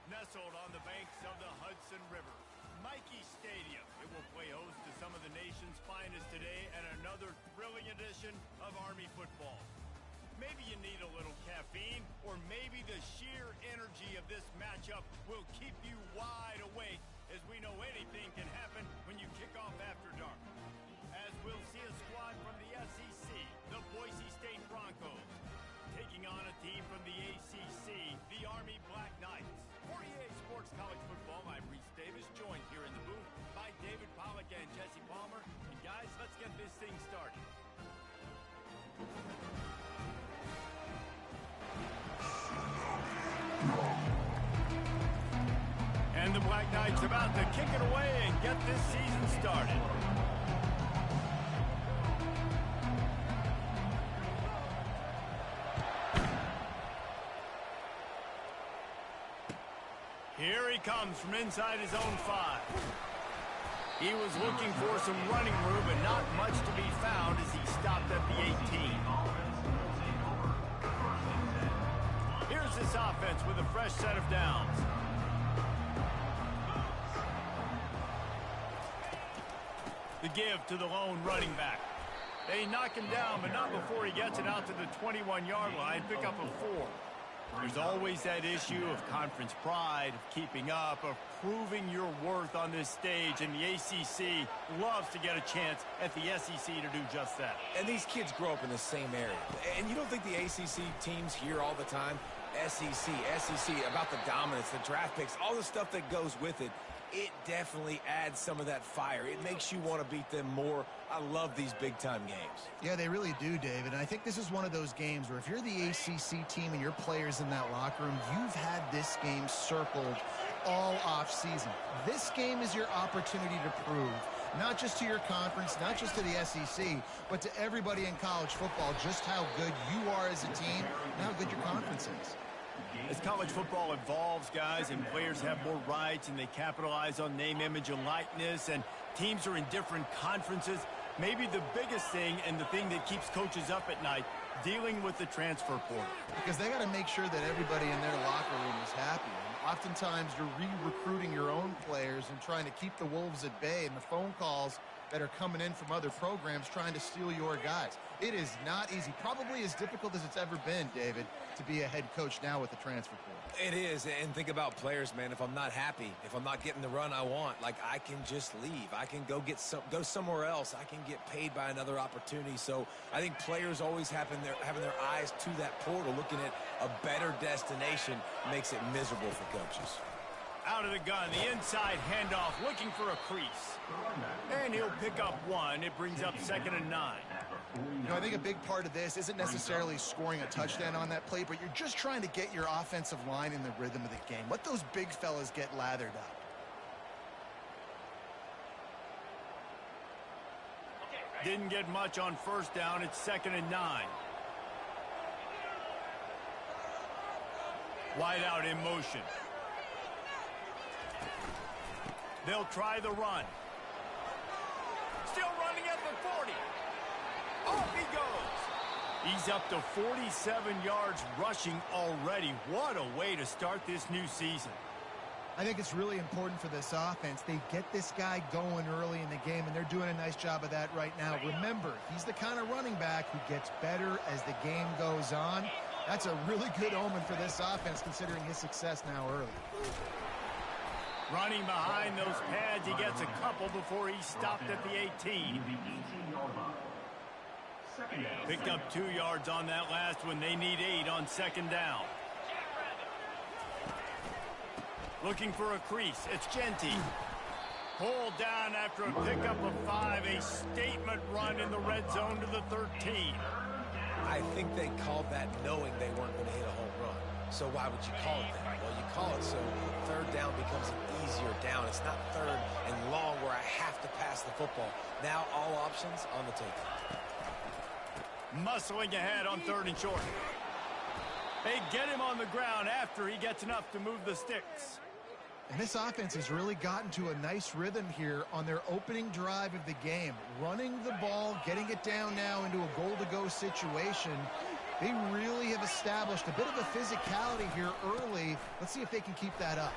Nestled on the banks of the Hudson River, Michie Stadium. It will play host to some of the nation's finest today and another thrilling edition of Army football. Maybe you need a little caffeine, or maybe the sheer energy of this matchup will keep you wide awake, as we know anything can happen when you kick off after dark. As we'll see a squad from the SEC, the Boise State Broncos, taking on a team from the ACC, the Army Black Knights. For EA Sports College Football, I'm Reese Davis, joined here in the booth by David Pollack and Jesse Palmer. And guys, let's get this thing started. And the Black Knights about to kick it away and get this season started. Here he comes from inside his own 5. He was looking for some running room, but not much to be found as he stopped at the 18. Here's this offense with a fresh set of downs. The give to the lone running back. They knock him down, but not before he gets it out to the 21-yard line, pick up a 4. There's always that issue of conference pride, of keeping up, of proving your worth on this stage, and the ACC loves to get a chance at the SEC to do just that. And these kids grow up in the same area. And you don't think the ACC teams hear all the time, SEC, about the dominance, the draft picks, all the stuff that goes with it. It definitely adds some of that fire. It makes you want to beat them more. I love these big-time games. Yeah, they really do, David. And I think this is one of those games where if you're the ACC team and your players in that locker room, you've had this game circled all off-season. This game is your opportunity to prove, not just to your conference, not just to the SEC, but to everybody in college football, just how good you are as a team and how good your conference is. As college football evolves, guys, and players have more rights and they capitalize on name, image, and likeness, and teams are in different conferences, maybe the biggest thing and the thing that keeps coaches up at night, dealing with the transfer portal. Because they got to make sure that everybody in their locker room is happy. And oftentimes you're re-recruiting your own players and trying to keep the wolves at bay, and the phone calls that are coming in from other programs trying to steal your guys. It is not easy. Probably as difficult as it's ever been, David, to be a head coach now with the transfer portal. It is, and think about players, man. If I'm not happy, if I'm not getting the run I want, like, I can just leave. I can go go somewhere else. I can get paid by another opportunity. So I think players always having their eyes to that portal, looking at a better destination, makes it miserable for coaches. Out of the gun, the inside handoff, looking for a crease. And he'll pick up 1. It brings up 2nd and 9. You know, I think a big part of this isn't necessarily scoring a touchdown on that play, but you're just trying to get your offensive line in the rhythm of the game. Let those big fellas get lathered up. Didn't get much on first down. It's 2nd and 9. Wide out in motion. They'll try the run. Still running at the 40. Off he goes. He's up to 47 yards rushing already. What a way to start this new season. I think it's really important for this offense. They get this guy going early in the game, and they're doing a nice job of that right now. Remember, he's the kind of running back who gets better as the game goes on. That's a really good omen for this offense, considering his success now early. Running behind those pads, he gets a couple before he stopped at the 18. Picked up 2 yards on that last one. They need 8 on 2nd down. Looking for a crease. It's Genty. Pulled down after a pickup of 5. A statement run in the red zone to the 13. I think they called that knowing they weren't going to hit a home run. So why would you call it that? Well, you call it so 3rd down becomes an easier down. It's not 3rd and long where I have to pass the football. Now all options on the table. Muscling ahead on 3rd and short. They get him on the ground after he gets enough to move the sticks. And this offense has really gotten to a nice rhythm here on their opening drive of the game. Running the ball, getting it down now into a goal-to-go situation. They really have established a bit of a physicality here early. Let's see if they can keep that up.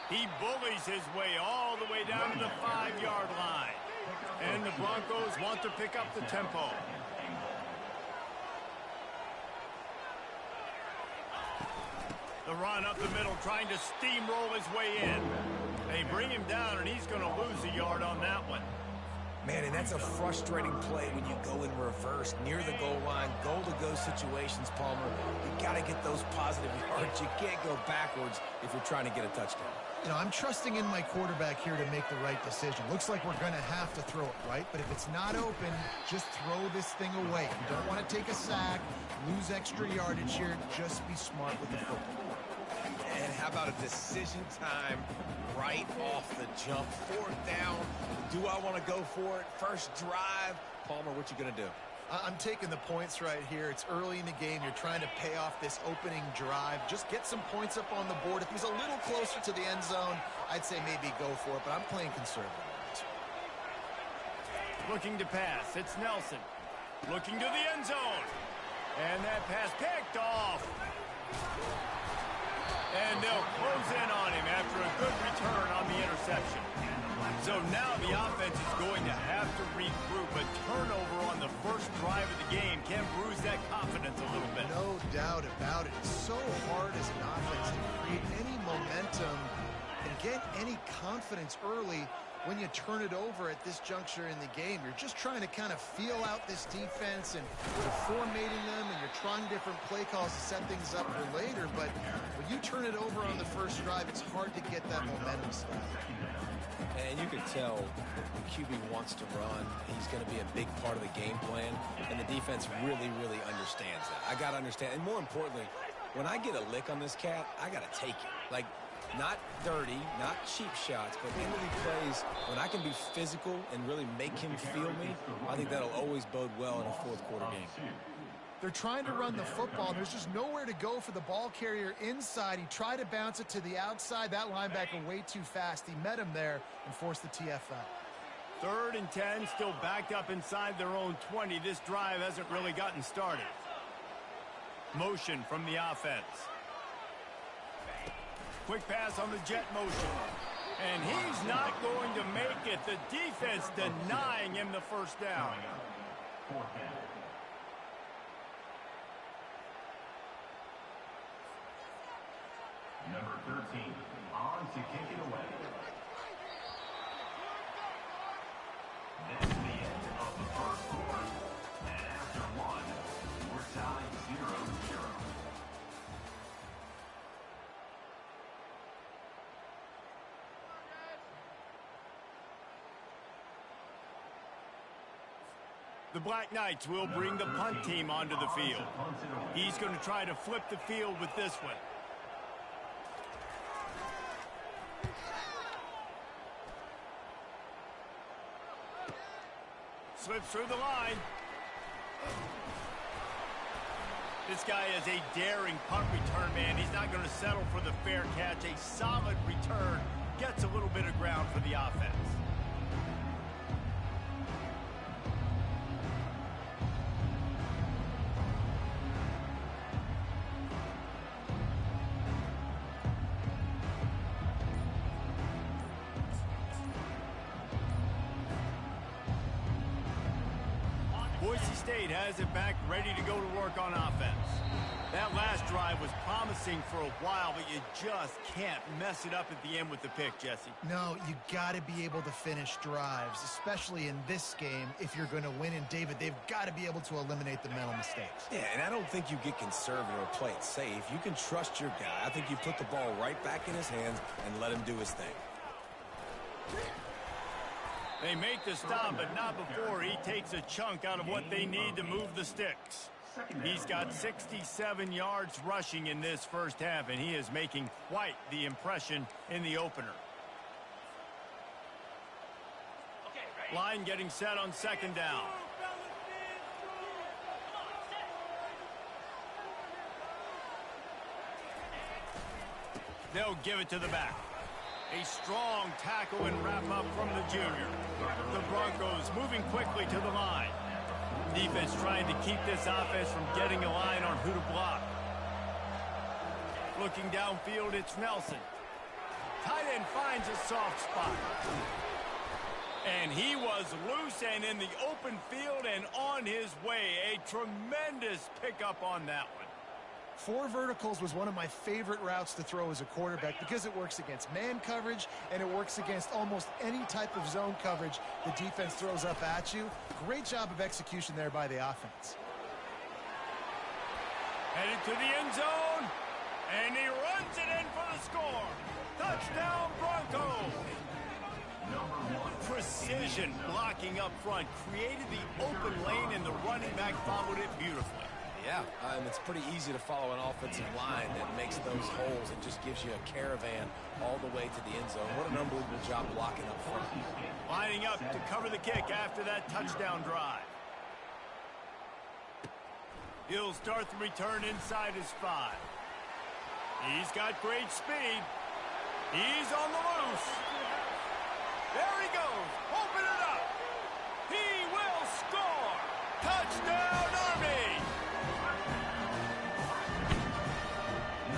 He bullies his way all the way down to the 5-yard line. And the Broncos want to pick up the tempo. The run up the middle, trying to steamroll his way in. They bring him down, and he's going to lose a yard on that one. Man, and that's a frustrating play when you go in reverse near the goal line, goal-to-go situations, Palmer. You got to get those positive yards. You can't go backwards if you're trying to get a touchdown. You know, I'm trusting in my quarterback here to make the right decision. Looks like we're going to have to throw it, right? But if it's not open, just throw this thing away. You don't want to take a sack, lose extra yardage here. Just be smart with the football. And how about a decision time right off the jump? 4th down. Do I want to go for it? First drive. Palmer, what you going to do? I'm taking the points right here. It's early in the game. You're trying to pay off this opening drive. Just get some points up on the board. If he's a little closer to the end zone, I'd say maybe go for it, but I'm playing conservative. Looking to pass. It's Nelson. Looking to the end zone. And that pass picked off. And they'll close in on him after a good return on the interception. So now the offense is going to have to regroup. A turnover on the first drive of the game can bruise that confidence a little bit. No doubt about it. It's so hard as an offense to create any momentum and get any confidence early when you turn it over at this juncture in the game. You're just trying to kind of feel out this defense, and you're formatting them, and you're trying different play calls to set things up for later. But when you turn it over on the first drive, it's hard to get that momentum started. And you can tell the QB wants to run. He's going to be a big part of the game plan, and the defense really, really understands that. I got to understand. And more importantly, when I get a lick on this cat, I got to take it. Like, not dirty, not cheap shots, but into the plays, when I can be physical and really make him feel me, I think that'll always bode well in a fourth quarter game. They're trying to run the football. There's just nowhere to go for the ball carrier inside. He tried to bounce it to the outside. That linebacker way too fast. He met him there and forced the TFL. 3rd and 10, still backed up inside their own 20. This drive hasn't really gotten started. Motion from the offense. Quick pass on the jet motion. And he's not going to make it. The defense denying him the first down. Number 13, on to kick it away. This is the end of the first quarter. And after one, we're tied 0-0. The Black Knights will bring the punt team onto the field. He's going to try to flip the field with this one. Slips through the line. This guy is a daring punt return man. He's not going to settle for the fair catch. A solid return. Gets a little bit of ground for the offense. Boise State has it back, ready to go to work on offense. That last drive was promising for a while, but you just can't mess it up at the end with the pick, Jesse. No, you got to be able to finish drives, especially in this game if you're going to win. And, David, they've got to be able to eliminate the mental mistakes. Yeah, and I don't think you get conservative or play it safe. You can trust your guy. I think you put the ball right back in his hands and let him do his thing. They make the stop, but not before he takes a chunk out of what they need to move the sticks. He's got 67 yards rushing in this first half, and he is making quite the impression in the opener. Line getting set on 2nd down. They'll give it to the back. A strong tackle and wrap up from the junior. The Broncos moving quickly to the line. Defense trying to keep this offense from getting a line on who to block. Looking downfield, it's Nelson. Tight end finds a soft spot. And he was loose and in the open field and on his way. A tremendous pickup on that one. 4 verticals was one of my favorite routes to throw as a quarterback because it works against man coverage and it works against almost any type of zone coverage the defense throws up at you. Great job of execution there by the offense. Headed to the end zone, and he runs it in for the score. Touchdown, Broncos. Precision blocking up front created the open lane, and the running back followed it beautifully. Yeah, it's pretty easy to follow an offensive line that makes those holes and just gives you a caravan all the way to the end zone. What an unbelievable job blocking up front. Lining up to cover the kick after that touchdown drive. He'll start the return inside his 5. He's got great speed. He's on the loose. There he goes. Open it up. He will score. Touchdown, Army.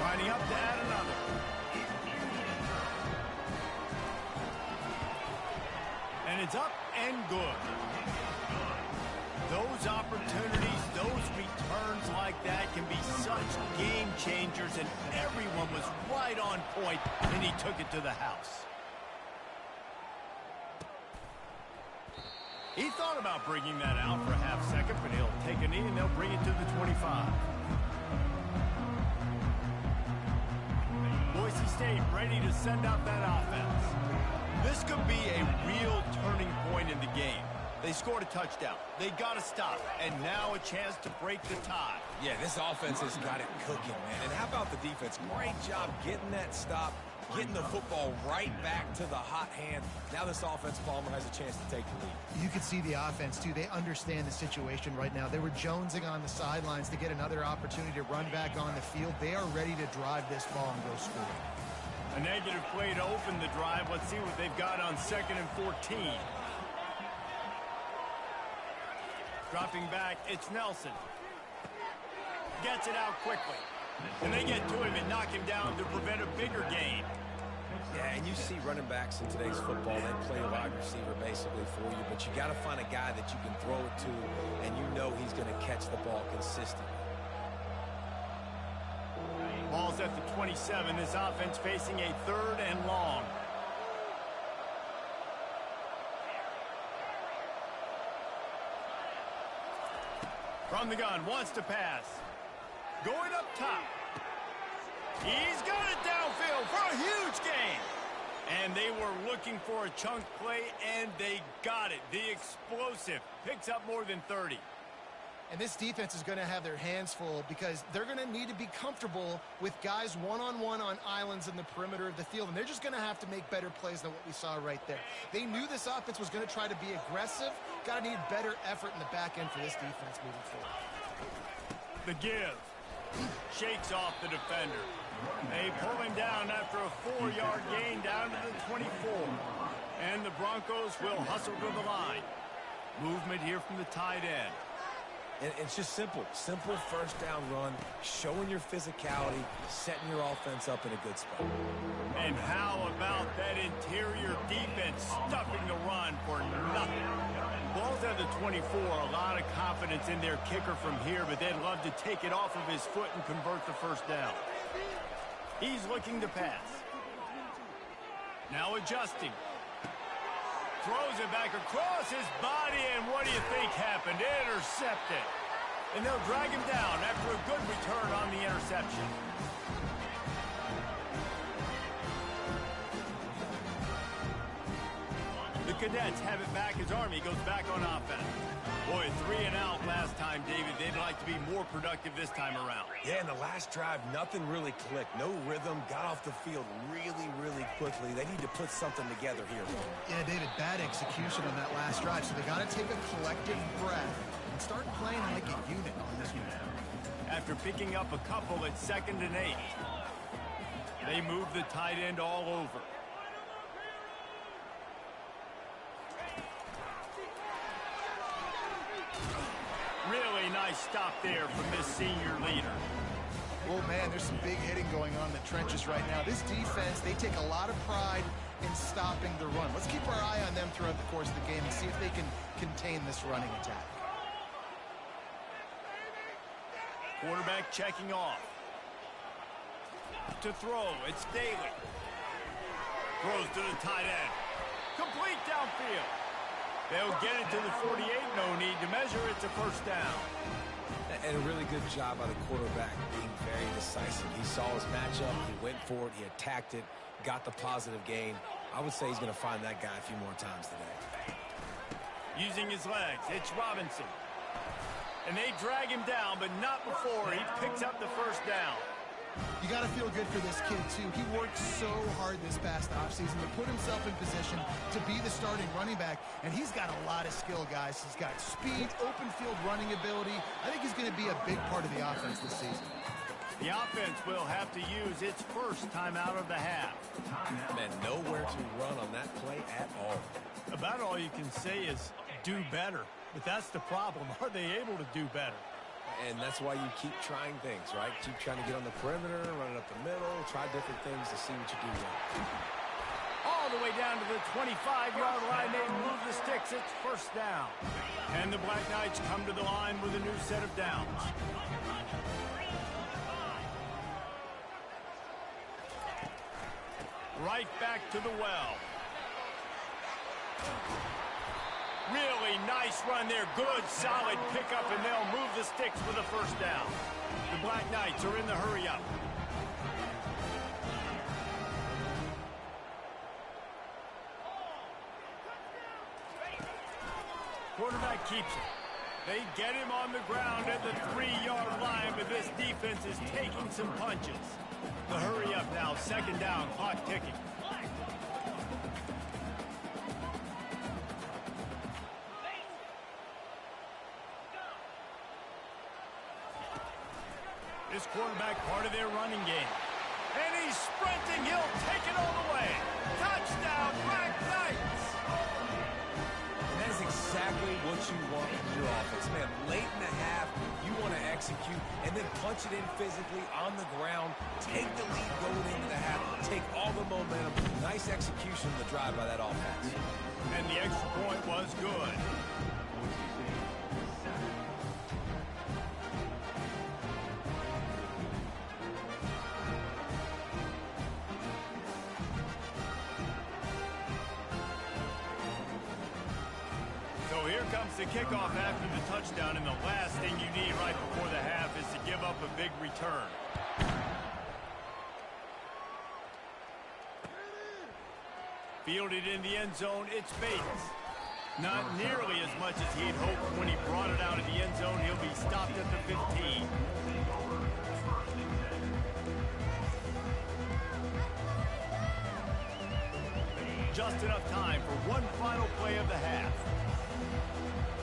Lining up to add another. And it's up and good. Those opportunities, those returns like that can be such game changers, and everyone was right on point, and he took it to the house. He thought about bringing that out for a half second, but he'll take a knee and they'll bring it to the 25. Boise State ready to send out that offense. This could be a real turning point in the game. They scored a touchdown. They got to stop. And now a chance to break the tie. Yeah, this offense has got it cooking, man. And how about the defense? Great job getting that stop, getting the football right back to the hot hand. Now this offense, Palmer, has a chance to take the lead. You can see the offense, too. They understand the situation right now. They were jonesing on the sidelines to get another opportunity to run back on the field. They are ready to drive this ball and go score. A negative play to open the drive. Let's see what they've got on 2nd and 14. Dropping back, it's Nelson. Gets it out quickly. And they get to him and knock him down to prevent a bigger gain. Yeah, and you see running backs in today's football, they play a wide receiver basically for you, but you got to find a guy that you can throw it to, and you know he's going to catch the ball consistently. Ball's at the 27. This offense facing a 3rd and long. From the gun, wants to pass. Going up top. He's got it downfield for a huge gain. And they were looking for a chunk play, and they got it. The explosive picks up more than 30. And this defense is going to have their hands full because they're going to need to be comfortable with guys one-on-one on islands in the perimeter of the field. And they're just going to have to make better plays than what we saw right there. They knew this offense was going to try to be aggressive. Got to need better effort in the back end for this defense moving forward. The give. Shakes off the defender. They pull him down after a 4-yard gain down to the 24. And the Broncos will hustle to the line. Movement here from the tight end. And it's just simple. Simple first down run, showing your physicality, setting your offense up in a good spot. And how about that interior defense stuffing the run for nothing? Ball's at the 24. A lot of confidence in their kicker from here, but they'd love to take it off of his foot and convert the first down. He's looking to pass. Now adjusting. Throws it back across his body, and what do you think happened? Intercepted. And they'll drag him down after a good return on the interception. The Cadets have it back as Army goes back on offense. Boy, 3 and out last time, David. They'd like to be more productive this time around. Yeah, in the last drive, nothing really clicked. No rhythm, got off the field really, really quickly. They need to put something together here. Yeah, David, bad execution on that last drive. So they got to take a collective breath and start playing like a unit on this one. After picking up a couple at 2nd and 8, they move the tight end all over. nice stop there from this senior leader. Oh, man, there's some big hitting going on in the trenches right now. This defense, they take a lot of pride in stopping the run. Let's keep our eye on them throughout the course of the game and see if they can contain this running attack. Quarterback checking off. To throw, it's Daly. Throws to the tight end. Complete downfield. They'll get it to the 48. No need to measure. It's a first down. And a really good job by the quarterback being very decisive. He saw his matchup. He went for it. He attacked it. Got the positive gain. I would say he's going to find that guy a few more times today. Using his legs, it's Robinson. And they drag him down, but not before he picks up the first down. You got to feel good for this kid, too. He worked so hard this past offseason to put himself in position to be the starting running back, and he's got a lot of skill, guys. He's got speed, open field running ability. I think he's going to be a big part of the offense this season. The offense will have to use its first timeout of the half. Man, nowhere to run on that play at all. About all you can say is do better. But that's the problem. Are they able to do better? And that's why you keep trying things, right? Keep trying to get on the perimeter, run it up the middle, try different things to see what you do well. All the way down to the 25-yard line. They move the sticks. It's first down. And the Black Knights come to the line with a new set of downs. Right back to the well. Really nice run there. Good, solid pickup, and they'll move the sticks for the first down. The Black Knights are in the hurry-up. Quarterback keeps it. They get him on the ground at the 3-yard line, but this defense is taking some punches. The hurry-up now, second down, clock ticking. This quarterback part of their running game. And he's sprinting. He'll take it all the way. Touchdown, Black Knights! And that is exactly what you want in your offense. Man, late in the half, you want to execute and then punch it in physically on the ground. Take the lead going into the half. Take all the momentum. Nice execution of the drive by that offense. And the extra point was good. So here comes the kickoff after the touchdown, and the last thing you need right before the half is to give up a big return. Fielded in the end zone, it's Bates. Not nearly as much as he'd hoped when he brought it out of the end zone. He'll be stopped at the 15. Just enough time for one final play of the half.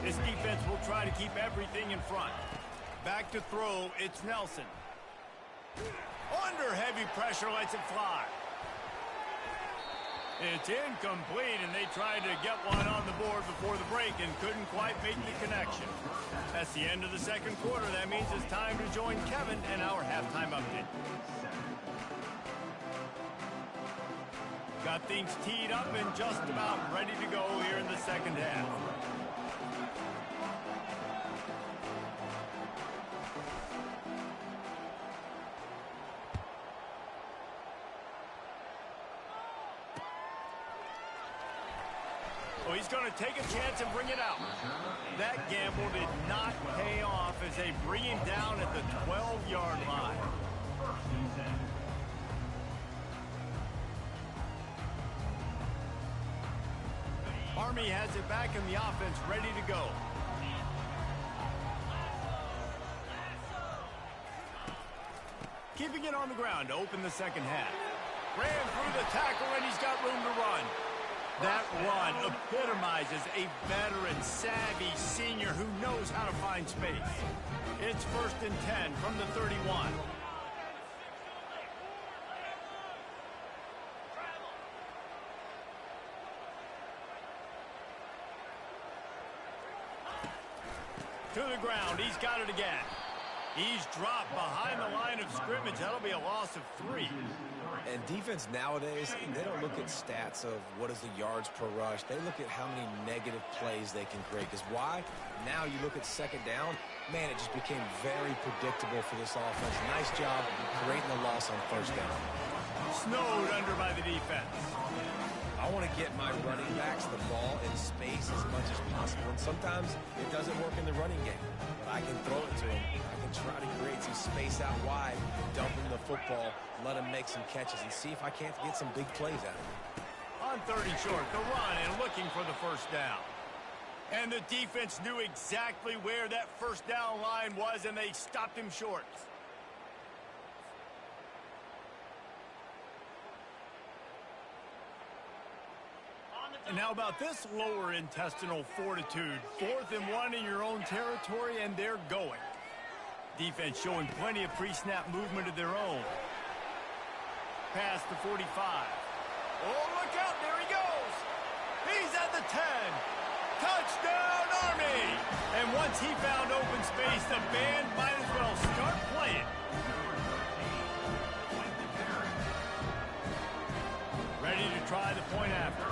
This defense will try to keep everything in front. Back to throw, it's Nelson. Under heavy pressure, lets it fly. It's incomplete, and they tried to get one on the board before the break and couldn't quite make the connection. That's the end of the second quarter. That means it's time to join Kevin and our halftime update. Got things teed up and just about ready to go here in the second half. Well, he's going to take a chance and bring it out. That gamble did not pay off as they bring him down at the 12-yard line. Army has it back and the offense ready to go. Keeping it on the ground to open the second half. Ran through the tackle and he's got room to run. That run epitomizes a veteran, savvy senior who knows how to find space. It's 1st and 10 from the 31. To the ground. He's got it again. He's dropped behind the line of scrimmage. That'll be a loss of 3. And defense nowadays, they don't look at stats of what is the yards per rush. They look at how many negative plays they can create. Because why? Now you look at second down, man, it just became very predictable for this offense. Nice job creating the loss on first down. Snowed under by the defense. I want to get my running backs the ball in space as much as possible. And sometimes it doesn't work in the running game. But I can throw it to him. I can try to create some space out wide, dump him the football, let him make some catches, and see if I can't get some big plays out of him. On 30 short, the run and looking for the first down. And the defense knew exactly where that first down line was, and they stopped him short. And how about this lower intestinal fortitude? 4th and 1 in your own territory, and they're going. Defense showing plenty of pre-snap movement of their own. Past the 45. Oh, look out. There he goes. He's at the 10. Touchdown, Army. And once he found open space, the band might as well start playing. Ready to try the point after.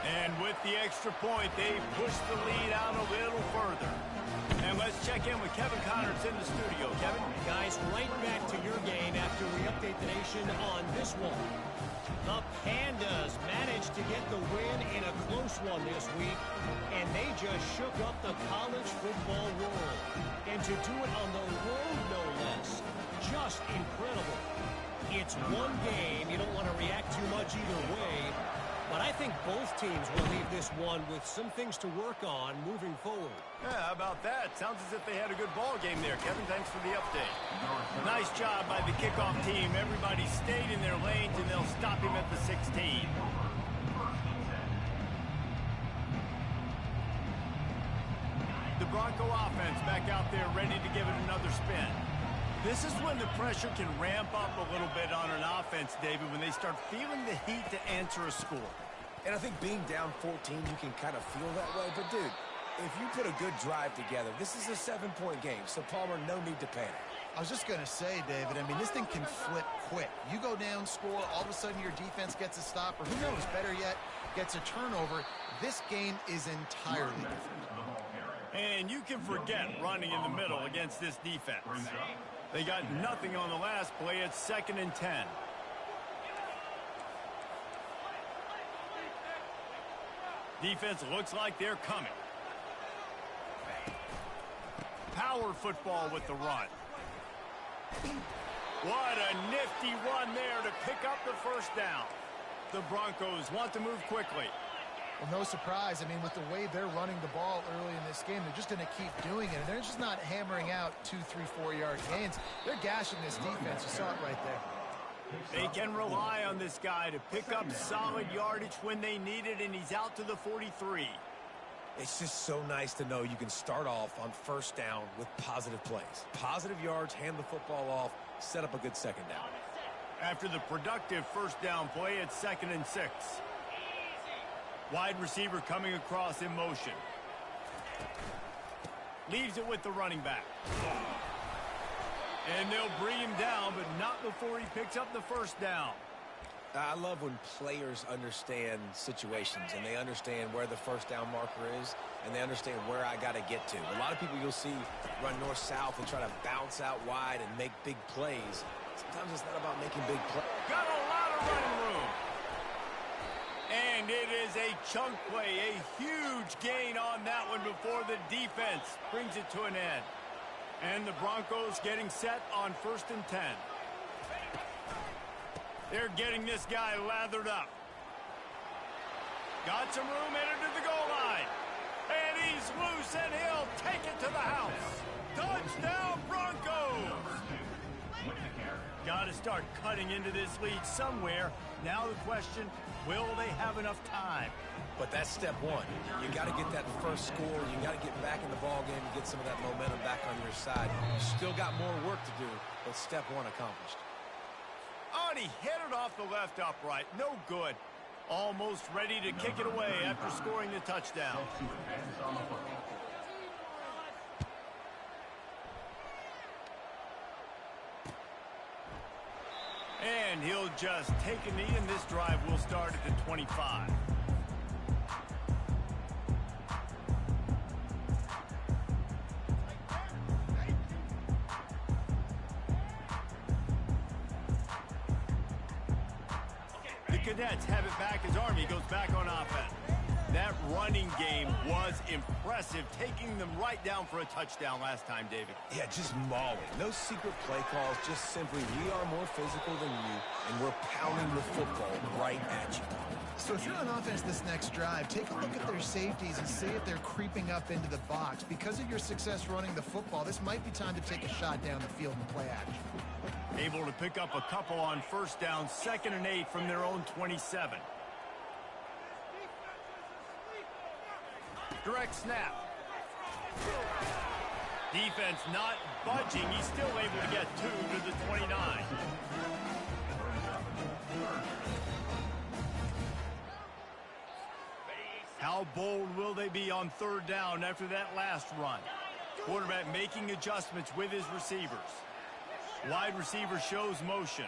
And with the extra point, they push the lead out a little further. And let's check in with Kevin Connors in the studio. Kevin? Guys, right back to your game after we update the nation on this one. The Pandas managed to get the win in a close one this week, and they just shook up the college football world. And to do it on the road, no less. Just incredible. It's one game. You don't want to react too much either way. But I think both teams will leave this one with some things to work on moving forward. Yeah, how about that? Sounds as if they had a good ball game there. Kevin, thanks for the update. Nice job by the kickoff team. Everybody stayed in their lanes, and they'll stop him at the 16. The Bronco offense back out there ready to give it another spin. This is when the pressure can ramp up a little bit on an offense, David, when they start feeling the heat to answer a score. And I think being down 14, you can kind of feel that way. But, dude, if you put a good drive together, this is a 7-point game. So, Palmer, no need to panic. I was just going to say, David, I mean, this thing can flip quick. You go down, score, all of a sudden your defense gets a stop, or who knows, better yet, gets a turnover. This game is entirely different. And you can forget running in the middle against this defense. They got nothing on the last play. It's 2nd and 10. Defense looks like they're coming. Power football with the run. What a nifty run there to pick up the first down. The Broncos want to move quickly. Well, no surprise. I mean, with the way they're running the ball early in this game, they're just going to keep doing it. And they're just not hammering out 2, 3, 4-yard gains. They're gashing this defense. You saw it right there. They can rely on this guy to pick up solid yardage when they need it, and he's out to the 43. It's just so nice to know you can start off on first down with positive plays. Positive yards, hand the football off, set up a good second down. After the productive first down play, it's 2nd and 6. Wide receiver coming across in motion. Leaves it with the running back. And they'll bring him down, but not before he picks up the first down. I love when players understand situations and they understand where the first down marker is and they understand where I got to get to. A lot of people you'll see run north-south and try to bounce out wide and make big plays. Sometimes it's not about making big plays. Got a lot of running room. And it is a chunk play, a huge gain on that one before the defense brings it to an end. And the Broncos getting set on 1st and 10. They're getting this guy lathered up. Got some room headed to the goal line. And he's loose, and he'll take it to the house. Touchdown, Broncos! Got to start cutting into this lead somewhere. Now the question, will they have enough time? But that's step one. You got to get that first score. You got to get back in the ball game and get some of that momentum back on your side. You still got more work to do, but step one accomplished. Oh, and he hit it off the left upright. No good. Almost ready to kick it away after scoring the touchdown. To advance on the football. And he'll just take a knee, and this drive will start at the 25. The Cadets have it back as Army goes back on offense. That running game was impressive, taking them right down for a touchdown last time, David. Yeah, just mauling. No secret play calls, just simply we are more physical than you, and we're pounding the football right at you. So if you're on offense this next drive, take a look at their safeties and see if they're creeping up into the box. Because of your success running the football, this might be time to take a shot down the field and play action. Able to pick up a couple on first down, 2nd and 8 from their own 27. Direct snap. Defense not budging. He's still able to get 2 to the 29. How bold will they be on 3rd down after that last run? Quarterback making adjustments with his receivers. Wide receiver shows motion.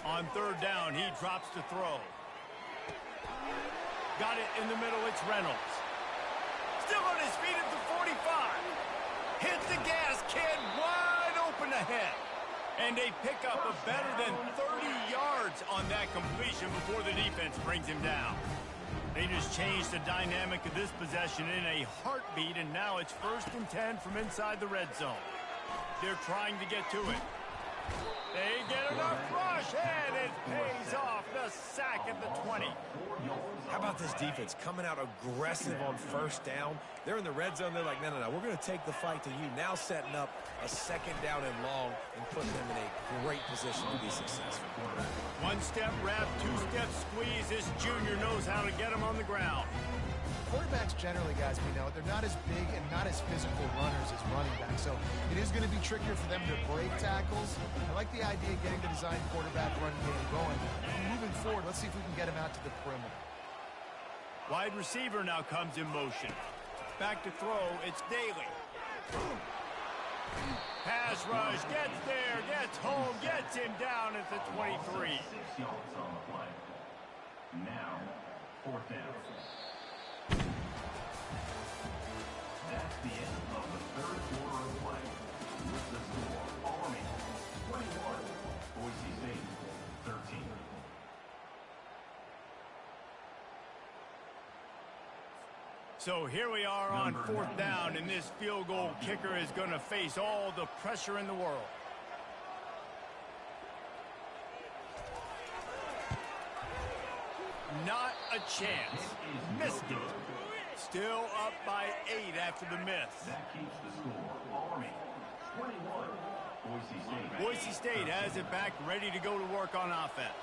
On 3rd down, he drops to throw. Got it in the middle, it's Reynolds. Still on his feet at the 45. Hit the gas, kid, wide open ahead. And they pick up a better than 30 yards on that completion before the defense brings him down. They just changed the dynamic of this possession in a heartbeat, and now it's 1st and 10 from inside the red zone. They're trying to get to it. They get enough rush, and it pays off. The sack at the 20. How about this defense coming out aggressive on 1st down? They're in the red zone. They're like, no, we're going to take the fight to you. Now setting up a 2nd down and long and putting them in a great position to be successful. 1-step wrap, 2-step squeeze. This junior knows how to get him on the ground. Quarterbacks generally, guys, we know, they're not as big and not as physical runners as running backs, so it is going to be trickier for them to break tackles. I like the idea of getting the design quarterback run game going. Moving forward, let's see if we can get him out to the perimeter. Wide receiver now comes in motion. Back to throw, it's Daly. Pass rush, gets there, gets home, gets him down at the 23. 6 yards on the play. Now, 4th down. That's the end of the 3rd quarter of play. With the score, Army 21, Boise St 13. So here we are on 4th down, and this field goal kicker is going to face all the pressure in the world. Not a chance. Missed it. Still up by 8 after the miss. That keeps the score. Army 21, Boise State. Boise State has it back, ready to go to work on offense.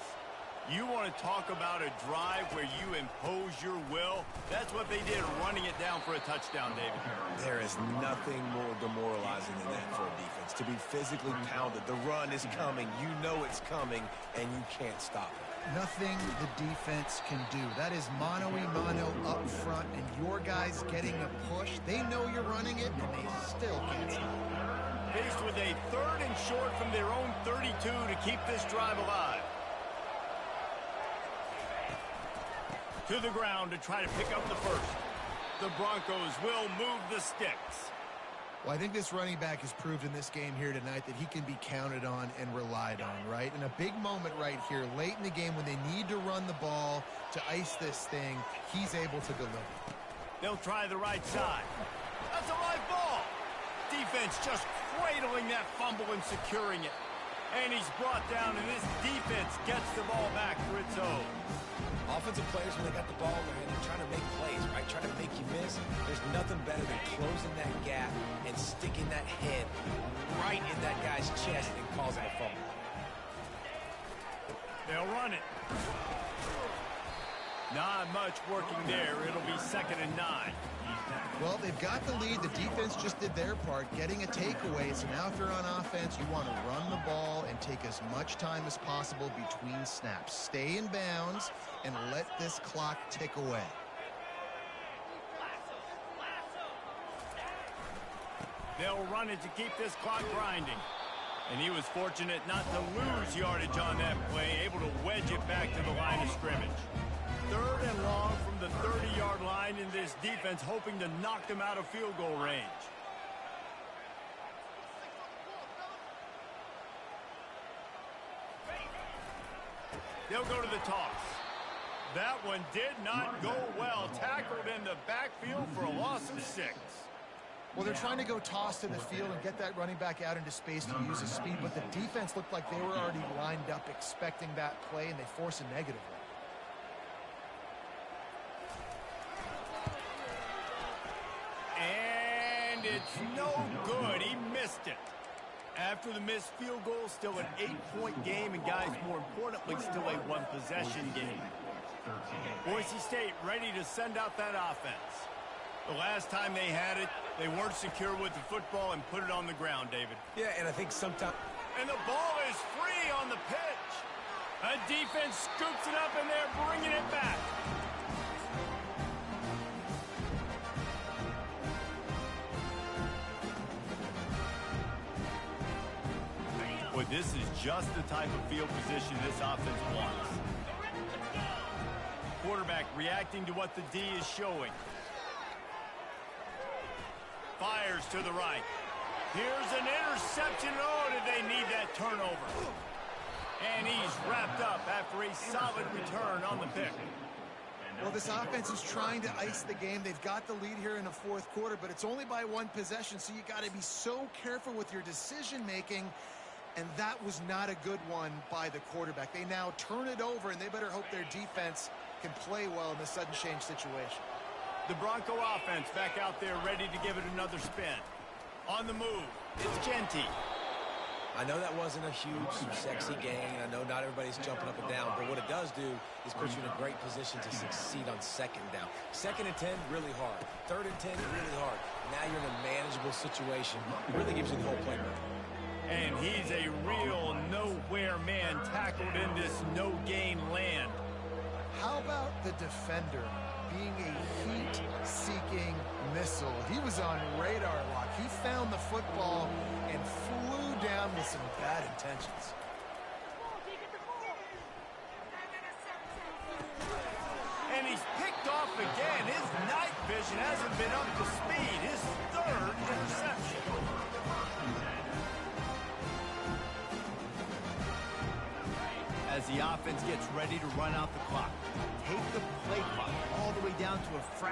You want to talk about a drive where you impose your will? That's what they did, running it down for a touchdown, David. There is nothing more demoralizing than that for a defense. To be physically pounded. The run is coming. You know it's coming, and you can't stop it. Nothing the defense can do. That is mano-a-mano up front, and your guys getting a push. They know you're running it, and they still can't stop it. Faced with a 3rd and short from their own 32 to keep this drive alive. To the ground to try to pick up the first. The Broncos will move the sticks. Well, I think this running back has proved in this game here tonight that he can be counted on and relied on, right? In a big moment right here, late in the game when they need to run the ball to ice this thing, he's able to deliver. They'll try the right side. That's a live ball. Defense just cradling that fumble and securing it. And he's brought down, and this defense gets the ball back for its own. Offensive players, when they got the ball in their hand, they're trying to make plays, right? Trying to make you miss. There's nothing better than closing that gap and sticking that head right in that guy's chest and causing a fumble. They'll run it. Not much working there. It'll be 2nd and 9. Well, they've got the lead. The defense just did their part, getting a takeaway. So now if you're on offense, you want to run the ball and take as much time as possible between snaps. Stay in bounds and let this clock tick away. They'll run it to keep this clock grinding. And he was fortunate not to lose yardage on that play, able to wedge it back to the line of scrimmage. 3rd and long from the 30-yard line, in this defense hoping to knock them out of field goal range. They'll go to the toss. That one did not go well. Tackled in the backfield for a loss of 6. Well, they're trying to go toss to the field and get that running back out into space to use his speed, but the defense looked like they were already lined up expecting that play, and they force a negative one. And it's no good. He missed it. After the missed field goal, still an 8-point game, and guys, more importantly, still a 1-possession game. Boise State ready to send out that offense. The last time they had it, they weren't secure with the football and put it on the ground, David. Yeah, and I think sometimes... And the ball is free on the pitch. A defense scoops it up, and they're bringing it back. Boy, this is just the type of field position this offense wants. Quarterback reacting to what the D is showing. Fires to the right. Here's an interception. Oh, did they need that turnover? And he's wrapped up after a solid return on the pick. Well, this offense is trying to ice the game. They've got the lead here in the 4th quarter, but it's only by 1 possession, so you got to be so careful with your decision-making, and that was not a good one by the quarterback. They now turn it over, and they better hope their defense can play well in this sudden change situation. The Bronco offense back out there ready to give it another spin. On the move, it's Genty. I know that wasn't a huge, sexy gain. I know not everybody's jumping up and down, but what it does do is put you in a great position to succeed on 2nd down. 2nd and 10, really hard. 3rd and 10, really hard. Now you're in a manageable situation. It really gives you the whole playbook. And he's a real nowhere man, tackled in this no-gain land. How about the defender being a heat-seeking missile? He was on radar lock. He found the football and flew down with some bad intentions. And he's picked off again. His night vision hasn't been up to speed. His 3rd interception. As the offense gets ready to run out the clock, take the play clock all the way down to a fraction.